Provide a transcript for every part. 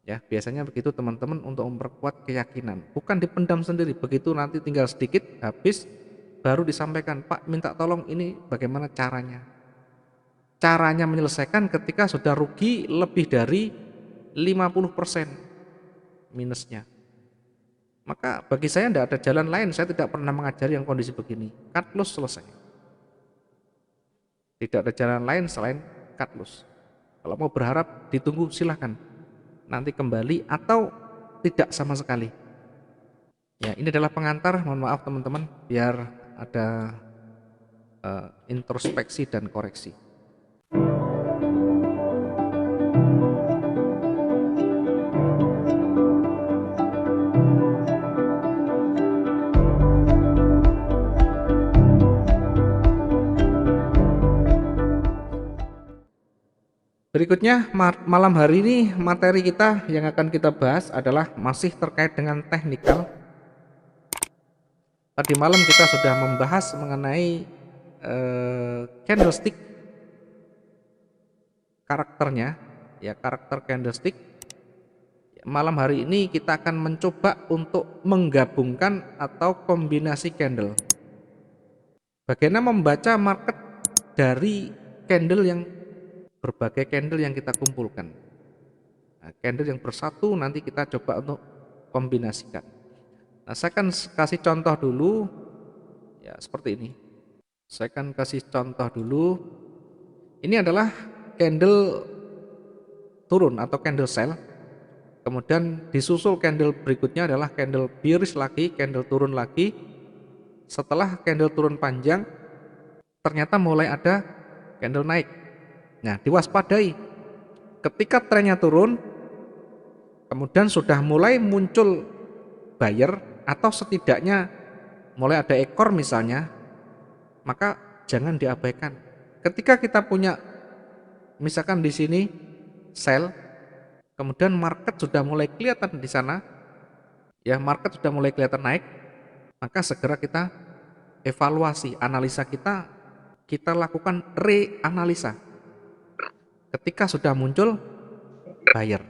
Ya, biasanya begitu teman-teman untuk memperkuat keyakinan. Bukan dipendam sendiri, begitu nanti tinggal sedikit habis baru disampaikan, "Pak, minta tolong ini bagaimana caranya?" Caranya menyelesaikan ketika sudah rugi lebih dari 50% minusnya. Maka bagi saya tidak ada jalan lain, saya tidak pernah mengajari yang kondisi begini. Cut loss selesai. Tidak ada jalan lain selain cut loss. Kalau mau berharap ditunggu silahkan. Nanti kembali atau tidak sama sekali. Ya, ini adalah pengantar, mohon maaf teman-teman, biar ada introspeksi dan koreksi. Berikutnya malam hari ini materi kita yang akan kita bahas adalah masih terkait dengan teknikal. Tadi malam kita sudah membahas mengenai candlestick, karakternya, ya, karakter candlestick. Malam hari ini kita akan mencoba untuk menggabungkan atau kombinasi candle. Bagaimana membaca market dari candle yang berbagai candle yang kita kumpulkan. Nah, candle yang bersatu nanti kita coba untuk kombinasikan. Nah, saya akan kasih contoh dulu, ya seperti ini. Saya akan kasih contoh dulu. Ini adalah candle turun atau candle sell. Kemudian disusul candle berikutnya adalah candle bearish lagi, candle turun lagi. Setelah candle turun panjang, ternyata mulai ada candle naik. Nah, diwaspadai. Ketika trennya turun, kemudian sudah mulai muncul buyer atau setidaknya mulai ada ekor misalnya, maka jangan diabaikan. Ketika kita punya misalkan di sini sell, kemudian market sudah mulai kelihatan di sana, ya market sudah mulai kelihatan naik, maka segera kita evaluasi, analisa kita lakukan reanalisa. Ketika sudah muncul buyer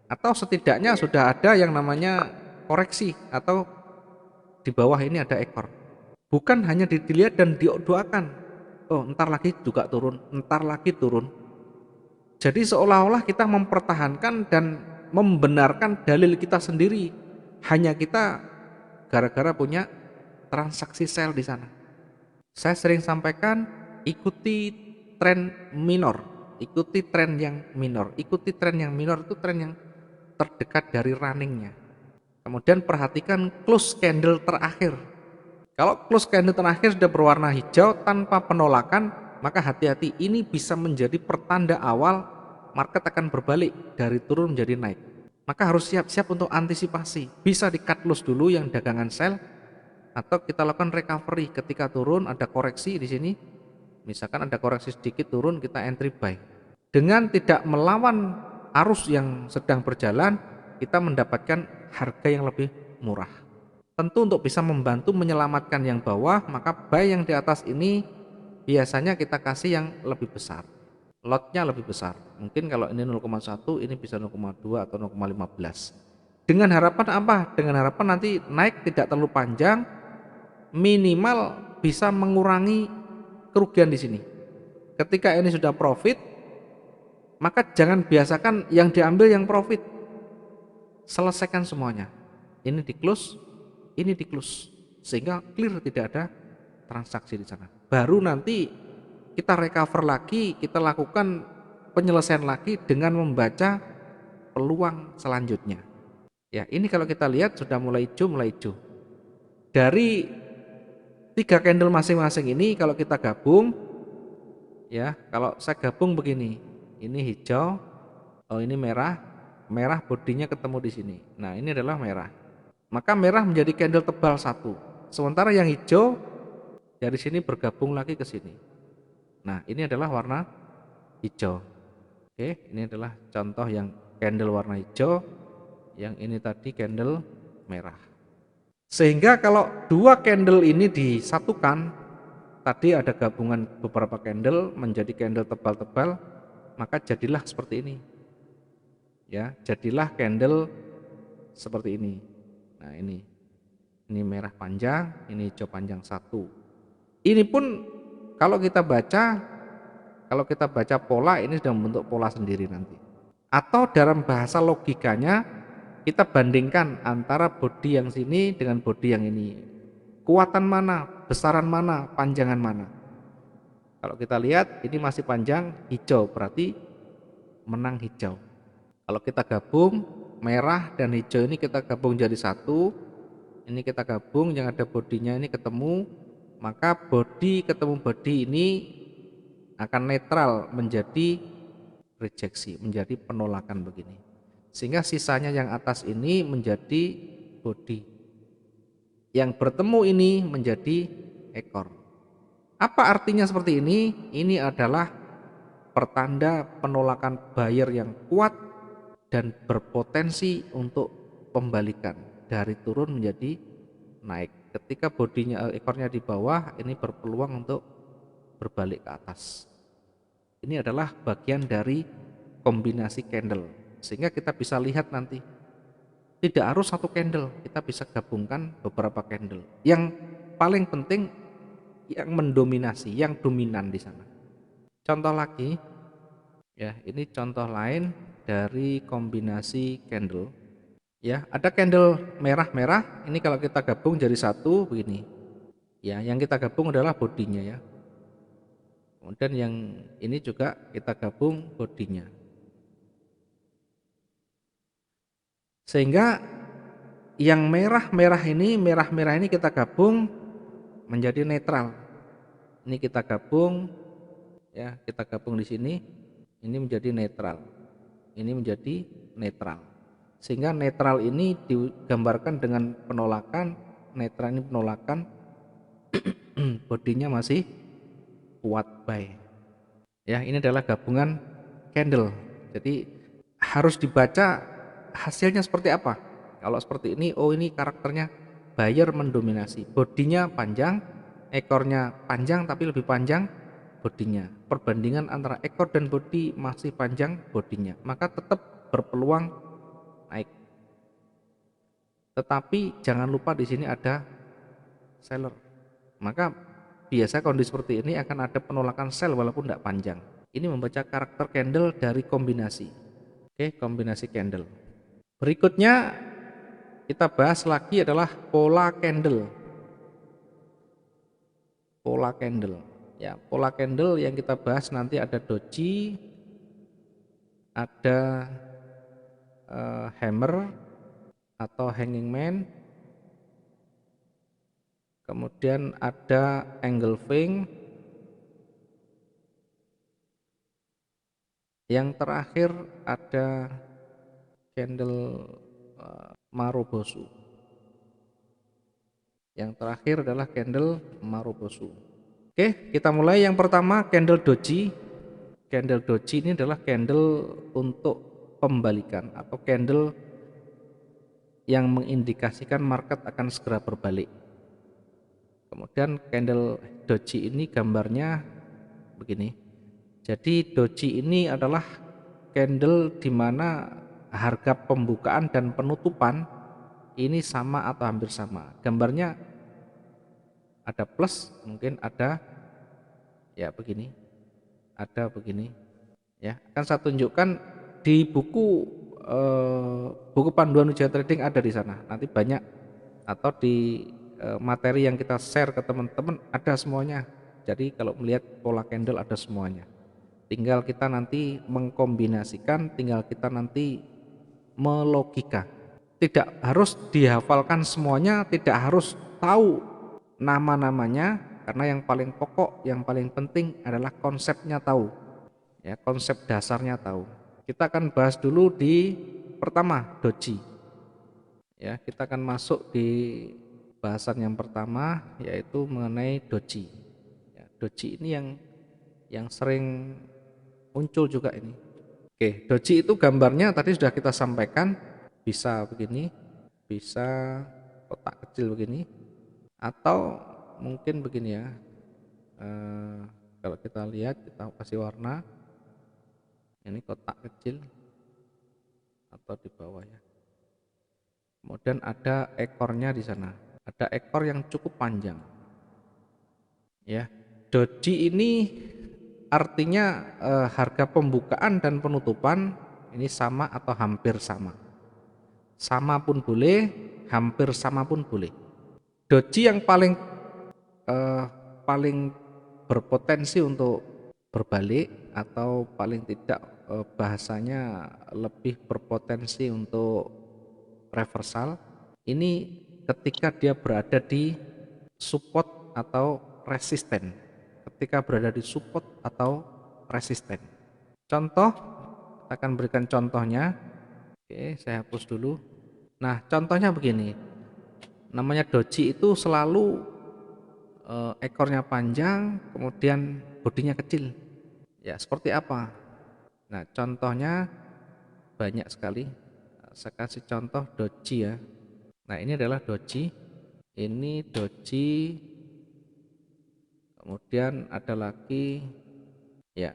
atau setidaknya sudah ada yang namanya koreksi atau di bawah ini ada ekor. Bukan hanya dilihat dan didoakan, oh ntar lagi juga turun, ntar lagi turun. Jadi seolah-olah kita mempertahankan dan membenarkan dalil kita sendiri, hanya kita gara-gara punya transaksi sell di sana. Saya sering sampaikan, ikuti tren minor, ikuti tren yang minor. Ikuti tren yang minor itu tren yang terdekat dari runningnya. Kemudian perhatikan close candle terakhir. Kalau close candle terakhir sudah berwarna hijau tanpa penolakan, maka hati-hati, ini bisa menjadi pertanda awal market akan berbalik dari turun menjadi naik. Maka harus siap-siap untuk antisipasi. Bisa di cut loss dulu yang dagangan sell, atau kita lakukan recovery ketika turun ada koreksi di sini. Misalkan ada koreksi sedikit turun, kita entry buy. Dengan tidak melawan arus yang sedang berjalan, kita mendapatkan harga yang lebih murah. Tentu untuk bisa membantu menyelamatkan yang bawah, maka buy yang di atas ini biasanya kita kasih yang lebih besar, lotnya lebih besar. Mungkin kalau ini 0,1, ini bisa 0,2 atau 0,15. Dengan harapan apa? Dengan harapan nanti naik tidak terlalu panjang, minimal bisa mengurangi kerugian di sini. Ketika ini sudah profit, maka jangan biasakan yang diambil yang profit. Selesaikan semuanya. Ini di close, ini di close, sehingga clear, tidak ada transaksi di sana. Baru nanti kita recover lagi, kita lakukan penyelesaian lagi dengan membaca peluang selanjutnya. Ya, ini kalau kita lihat sudah mulai hijau. Dari 3 candle masing-masing ini kalau kita gabung, ya, kalau saya gabung begini, ini hijau, oh ini merah, merah bodinya ketemu di sini. Nah, ini adalah merah. Maka merah menjadi candle tebal satu. Sementara yang hijau dari sini bergabung lagi ke sini. Nah, ini adalah warna hijau. Oke, ini adalah contoh yang candle warna hijau, yang ini tadi candle merah. Sehingga kalau 2 candle ini disatukan, tadi ada gabungan beberapa candle menjadi candle tebal-tebal, maka jadilah seperti ini. Ya, jadilah candle seperti ini. Nah, ini merah panjang, ini hijau panjang satu. Ini pun kalau kita baca pola, ini sudah membentuk pola sendiri nanti. Atau dalam bahasa logikanya kita bandingkan antara bodi yang sini dengan bodi yang ini. Kuatan mana, besaran mana, panjangan mana. Kalau kita lihat ini masih panjang hijau, berarti menang hijau. Kalau kita gabung merah dan hijau ini kita gabung jadi satu, ini kita gabung yang ada bodinya ini ketemu, maka bodi ketemu bodi ini akan netral menjadi rejeksi, menjadi penolakan begini. Sehingga sisanya yang atas ini menjadi bodi. Yang bertemu ini menjadi ekor. Apa artinya seperti ini? Ini adalah pertanda penolakan buyer yang kuat dan berpotensi untuk pembalikan dari turun menjadi naik. Ketika bodinya ekornya di bawah, ini berpeluang untuk berbalik ke atas. Ini adalah bagian dari kombinasi candle, sehingga kita bisa lihat nanti tidak harus satu candle, kita bisa gabungkan beberapa candle. Yang paling penting yang mendominasi, yang dominan di sana. Contoh lagi, ya ini contoh lain dari kombinasi candle. Ya, ada candle merah-merah, ini kalau kita gabung jadi satu begini. Ya, yang kita gabung adalah bodinya ya. Kemudian yang ini juga kita gabung bodinya. Sehingga yang merah-merah ini kita gabung menjadi netral. Ini kita gabung ya, kita gabung di sini. Ini menjadi netral. Ini menjadi netral. Sehingga netral ini digambarkan dengan penolakan, netral ini penolakan, bodinya masih kuat buy. Ya, ini adalah gabungan candle. Jadi harus dibaca hasilnya seperti apa. Kalau seperti ini, oh ini karakternya buyer mendominasi. Bodinya panjang, ekornya panjang tapi lebih panjang bodinya. Perbandingan antara ekor dan bodi masih panjang bodinya, maka tetap berpeluang naik. Tetapi jangan lupa di sini ada seller. Maka biasa kondisi seperti ini akan ada penolakan sell walaupun tidak panjang. Ini membaca karakter candle dari kombinasi. Oke, kombinasi candle. Berikutnya kita bahas lagi adalah pola candle. Pola candle. Ya, pola candle yang kita bahas nanti ada doji, ada hammer atau hanging man, kemudian ada engulfing, yang terakhir ada candle marubosu. Yang terakhir adalah candle marubosu. Oke, kita mulai. Yang pertama candle doji. Candle doji ini adalah candle untuk pembalikan atau candle yang mengindikasikan market akan segera berbalik. Kemudian candle doji ini gambarnya begini. Jadi doji ini adalah candle di mana harga pembukaan dan penutupan ini sama atau hampir sama. Gambarnya ada plus, mungkin ada ya begini, ada begini. Ya, akan saya tunjukkan di buku panduan ujian trading ada di sana. Nanti banyak, atau di materi yang kita share ke teman-teman ada semuanya. Jadi kalau melihat pola candle ada semuanya. Tinggal kita nanti mengkombinasikan, tinggal kita nanti melogika. Tidak harus dihafalkan semuanya, tidak harus tahu nama-namanya, karena yang paling pokok, yang paling penting adalah konsepnya tahu. Ya, konsep dasarnya tahu. Kita akan bahas dulu di pertama doji. Ya, kita akan masuk di bahasan yang pertama yaitu mengenai doji. Ya, doji ini yang sering muncul juga ini. Oke, doji itu gambarnya tadi sudah kita sampaikan, bisa begini, bisa kotak kecil begini, atau mungkin begini ya. Kalau kita lihat, kita kasih warna, ini kotak kecil. atau di bawah ya. Kemudian ada ekornya di sana. Ada ekor yang cukup panjang. Ya. Doji ini artinya harga pembukaan dan penutupan ini sama atau hampir sama. Sama pun boleh, hampir sama pun boleh. Doji yang eh, paling berpotensi untuk berbalik atau paling tidak bahasanya lebih berpotensi untuk reversal ini ketika dia berada di support atau resisten. Ketika berada di support atau resisten. Contoh, kita akan berikan contohnya. Oke, saya hapus dulu. Nah, contohnya begini. Namanya doji itu selalu ekornya panjang, kemudian bodinya kecil. Ya, seperti apa? Nah, contohnya banyak sekali. Saya kasih contoh doji ya. Nah, ini adalah doji. Ini doji. Kemudian ada lagi ya.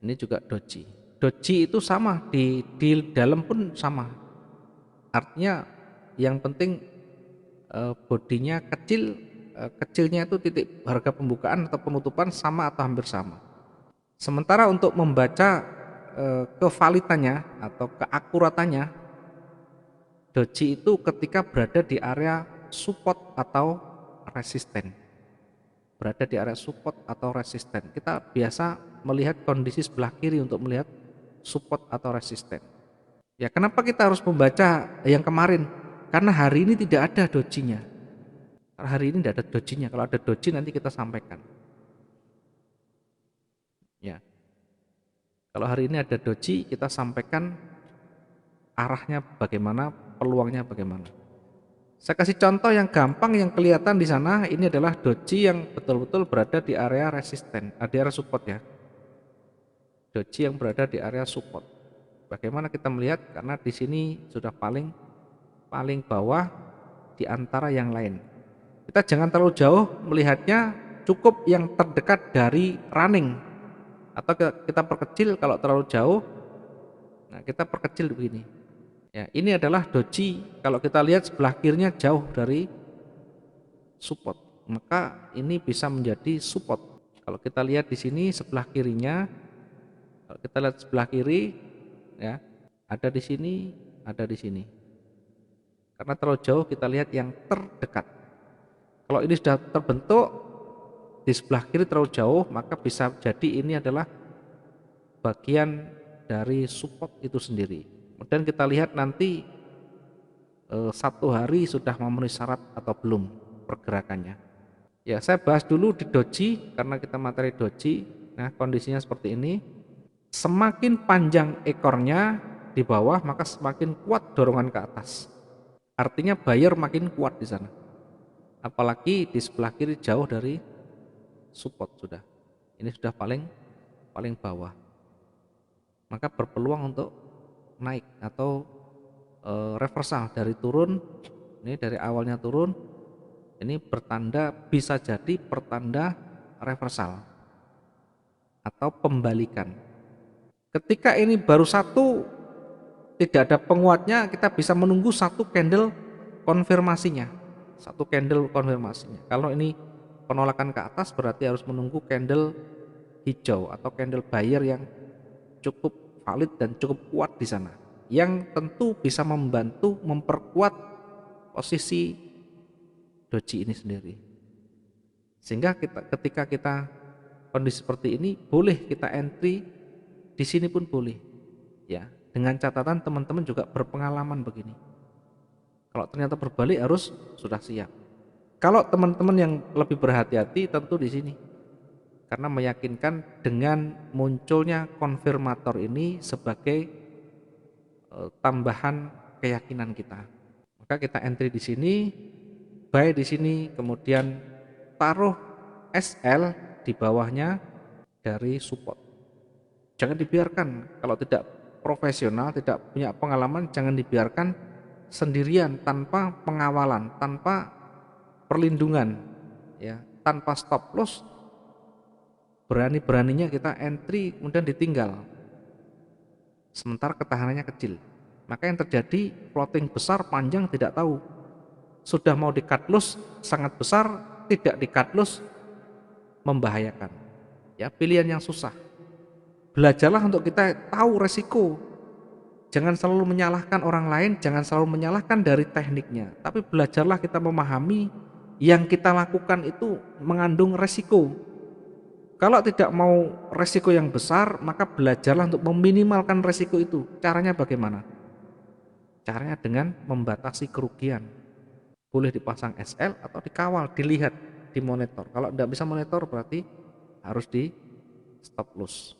Ini juga doji. Doji itu sama di dalam pun sama. Artinya yang penting bodinya kecil, kecilnya itu titik harga pembukaan atau penutupan sama atau hampir sama. Sementara untuk membaca kevalitannya atau keakuratannya, doji itu ketika berada di area support atau resisten. Berada di area support atau resisten. Kita biasa melihat kondisi sebelah kiri untuk melihat support atau resisten. Ya, kenapa kita harus membaca yang kemarin? Karena hari ini tidak ada dojinya. Karena hari ini tidak ada dojinya. Kalau ada doji nanti kita sampaikan. Ya, kalau hari ini ada doji, kita sampaikan arahnya bagaimana, peluangnya bagaimana. Saya kasih contoh yang gampang yang kelihatan di sana. Ini adalah doji yang betul-betul berada di area resisten, di area support ya. Doji yang berada di area support. Bagaimana kita melihat? Karena di sini sudah paling bawah di antara yang lain. Kita jangan terlalu jauh melihatnya, cukup yang terdekat dari running. Atau kita perkecil kalau terlalu jauh. Nah, kita perkecil begini. Ya, ini adalah doji. Kalau kita lihat sebelah kirinya jauh dari support, maka ini bisa menjadi support. Kalau kita lihat di sini sebelah kirinya, kalau kita lihat sebelah kiri, ya ada di sini, ada di sini. Karena terlalu jauh kita lihat yang terdekat. Kalau ini sudah terbentuk di sebelah kiri terlalu jauh, maka bisa jadi ini adalah bagian dari support itu sendiri. Kemudian kita lihat nanti satu hari sudah memenuhi syarat atau belum pergerakannya. Ya, saya bahas dulu di doji karena kita materi doji. Nah, kondisinya seperti ini. Semakin panjang ekornya di bawah, maka semakin kuat dorongan ke atas. Artinya buyer makin kuat di sana. Apalagi di sebelah kiri jauh dari support sudah. Ini sudah paling bawah. Maka berpeluang untuk naik atau reversal dari turun. Ini dari awalnya turun, ini bertanda bisa jadi pertanda reversal atau pembalikan. Ketika ini baru satu, tidak ada penguatnya, kita bisa menunggu satu candle konfirmasinya. Satu candle konfirmasinya. Kalau ini penolakan ke atas berarti harus menunggu candle hijau atau candle buyer yang cukup valid dan cukup kuat di sana. Yang tentu bisa membantu memperkuat posisi doji ini sendiri. Sehingga ketika kita kondisi seperti ini boleh kita entry di sini pun boleh. Ya, dengan catatan teman-teman juga berpengalaman begini. Kalau ternyata berbalik harus sudah siap. Kalau teman-teman yang lebih berhati-hati tentu di sini. Karena meyakinkan dengan munculnya konfirmator ini sebagai tambahan keyakinan kita. Maka kita entry di sini, buy di sini, kemudian taruh SL di bawahnya dari support. Jangan dibiarkan, kalau tidak profesional, tidak punya pengalaman, jangan dibiarkan sendirian tanpa pengawalan, tanpa perlindungan, ya, tanpa stop loss. Berani-beraninya kita entry kemudian ditinggal. Sementara ketahanannya kecil. Maka yang terjadi floating besar panjang tidak tahu. Sudah mau di cut loss sangat besar, tidak di cut loss membahayakan. Ya, pilihan yang susah. Belajarlah untuk kita tahu resiko. Jangan selalu menyalahkan orang lain, jangan selalu menyalahkan dari tekniknya, tapi belajarlah kita memahami yang kita lakukan itu mengandung resiko. Kalau tidak mau resiko yang besar, maka belajarlah untuk meminimalkan resiko itu. Caranya bagaimana? Caranya dengan membatasi kerugian. Boleh dipasang SL atau dikawal, dilihat, dimonitor. Kalau tidak bisa monitor berarti harus di stop loss.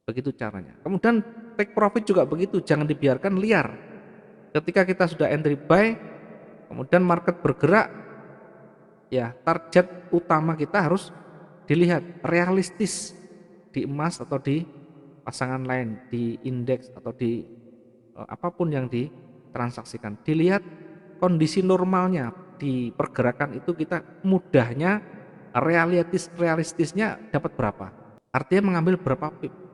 Begitu caranya. Kemudian take profit juga begitu, jangan dibiarkan liar. Ketika kita sudah entry buy, kemudian market bergerak, ya target utama kita harus dilihat realistis di emas atau di pasangan lain, di indeks atau di apapun yang ditransaksikan. Dilihat kondisi normalnya di pergerakan itu, kita mudahnya realistisnya dapat berapa. Artinya mengambil berapa pip.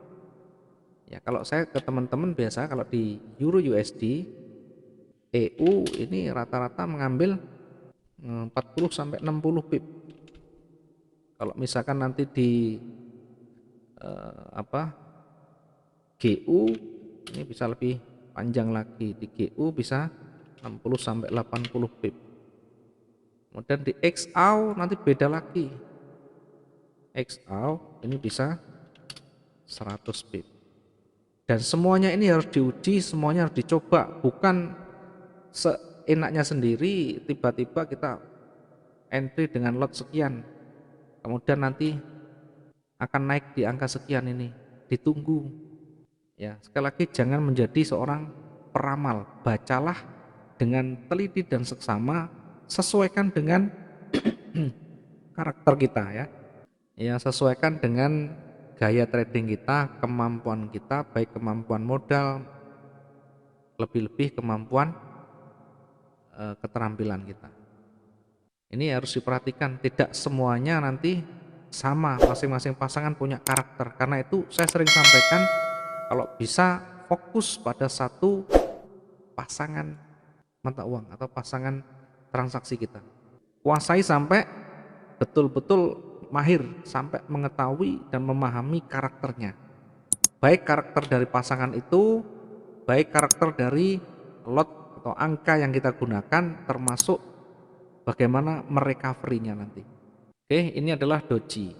Ya, kalau saya ke teman-teman biasa kalau di Euro USD EU ini rata-rata mengambil 40 sampai 60 pip. Kalau misalkan nanti di GU ini bisa lebih panjang lagi, di GU bisa 60 sampai 80 pip. Kemudian di XAU nanti beda lagi. XAU ini bisa 100 pip. Dan semuanya ini harus diuji, semuanya harus dicoba, bukan seenaknya sendiri tiba-tiba kita entry dengan lot sekian. Kemudian nanti akan naik di angka sekian ini, ditunggu. Ya, sekali lagi jangan menjadi seorang peramal, bacalah dengan teliti dan seksama, sesuaikan dengan karakter kita ya. Ya, sesuaikan dengan gaya trading kita, kemampuan kita, baik kemampuan modal, lebih-lebih kemampuan keterampilan kita. Ini harus diperhatikan, tidak semuanya nanti sama, masing-masing pasangan punya karakter. Karena itu saya sering sampaikan, kalau bisa fokus pada satu pasangan mata uang atau pasangan transaksi kita. Kuasai sampai betul-betul mahir, sampai mengetahui dan memahami karakternya. Baik karakter dari pasangan itu, baik karakter dari lot atau angka yang kita gunakan, termasuk bagaimana merecovery-nya nanti. Oke, ini adalah doji.